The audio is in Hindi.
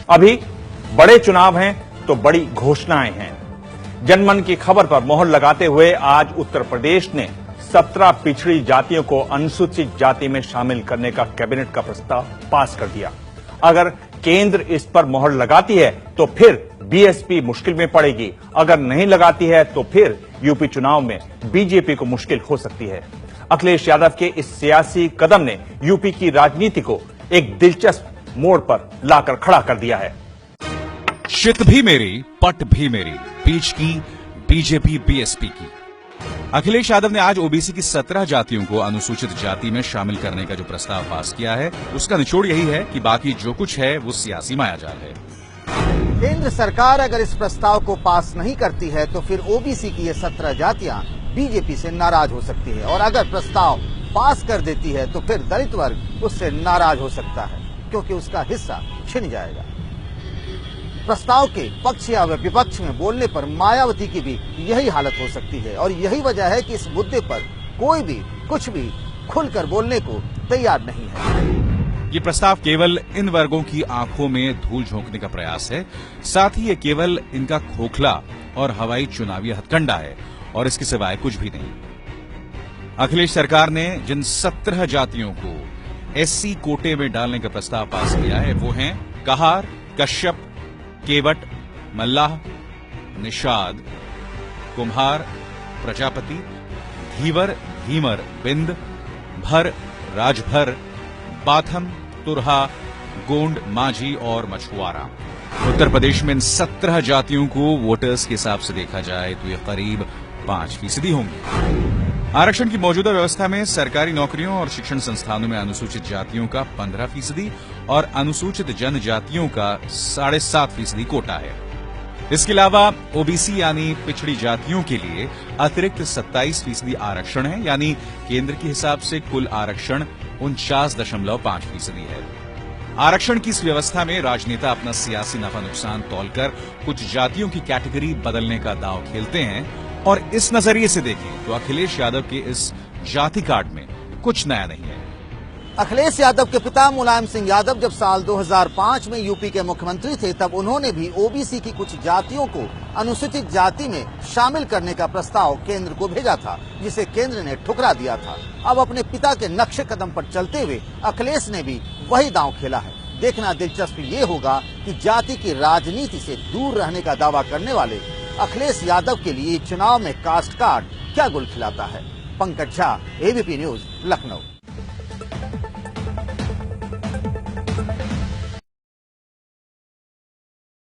अभी बड़े चुनाव हैं तो बड़ी घोषणाएं हैं। जनमन की खबर पर मोहर लगाते हुए आज उत्तर प्रदेश ने 17 पिछड़ी जातियों को अनुसूचित जाति में शामिल करने का कैबिनेट का प्रस्ताव पास कर दिया। अगर केंद्र इस पर मोहर लगाती है तो फिर बीएसपी मुश्किल में पड़ेगी, अगर नहीं लगाती है तो फिर यूपी चुनाव में बीजेपी को मुश्किल हो सकती है। अखिलेश यादव के इस सियासी कदम ने यूपी की राजनीति को एक दिलचस्प मोड़ पर लाकर खड़ा कर दिया है। चित भी मेरी, पट भी मेरी, बीच की बीजेपी बीएसपी की। अखिलेश यादव ने आज ओबीसी की 17 जातियों को अनुसूचित जाति में शामिल करने का जो प्रस्ताव पास किया है, उसका निचोड़ यही है कि बाकी जो कुछ है वो सियासी मायाजाल है। केंद्र सरकार अगर इस प्रस्ताव को पास नहीं करती है तो फिर ओबीसी की ये 17 जातियां बीजेपी से नाराज हो सकती है, और अगर प्रस्ताव पास कर देती है तो फिर दलित वर्ग उससे नाराज हो सकता है, क्योंकि उसका हिस्सा छिन जाएगा। प्रस्ताव के पक्ष या विपक्ष में बोलने पर मायावती की भी यही हालत हो सकती है, और यही वजह है कि इस मुद्दे पर कोई भी कुछ भी खुलकर बोलने को तैयार नहीं है। ये प्रस्ताव केवल इन वर्गों की आंखों में धूल झोंकने का प्रयास है, साथ ही ये केवल इनका खोखला और हवाई चुनावी हथकंडा है, और इसके सिवाय कुछ भी नहीं। अखिलेश सरकार ने जिन 17 जातियों को एससी कोटे में डालने का प्रस्ताव पास किया है वो हैं कहार, कश्यप, केवट, मल्लाह, निषाद, कुम्हार, प्रजापति, धीवर, धीमर, बिंद, भर, राजभर, बाथम, तुरहा, गोंड, माझी और मछुआरा। उत्तर प्रदेश में इन 17 जातियों को वोटर्स के हिसाब से देखा जाए तो ये करीब 5% होंगे। आरक्षण की मौजूदा व्यवस्था में सरकारी नौकरियों और शिक्षण संस्थानों में अनुसूचित जातियों का 15% और अनुसूचित जनजातियों का 7.5% कोटा है। इसके अलावा ओबीसी यानी पिछड़ी जातियों के लिए अतिरिक्त 27% आरक्षण है, यानी केंद्र के हिसाब से कुल आरक्षण 49.5% है। आरक्षण की इस व्यवस्था में राजनेता अपना सियासी नफा नुकसान तौलकर कुछ जातियों की कैटेगरी बदलने का दांव खेलते हैं, और इस नजरिए से देखें तो अखिलेश यादव के इस जाति कार्ड में कुछ नया नहीं है। अखिलेश यादव के पिता मुलायम सिंह यादव जब साल 2005 में यूपी के मुख्यमंत्री थे, तब उन्होंने भी ओबीसी की कुछ जातियों को अनुसूचित जाति में शामिल करने का प्रस्ताव केंद्र को भेजा था, जिसे केंद्र ने ठुकरा दिया था। अब अपने पिता के नक्शे कदम पर चलते हुए अखिलेश ने भी वही दांव खेला है। देखना दिलचस्प ये होगा कि जाति की राजनीति से दूर रहने का दावा करने वाले अखिलेश यादव के लिए चुनाव में कास्ट कार्ड क्या गुल खिलाता है। Pankaj Jha, ABP news, Lucknow.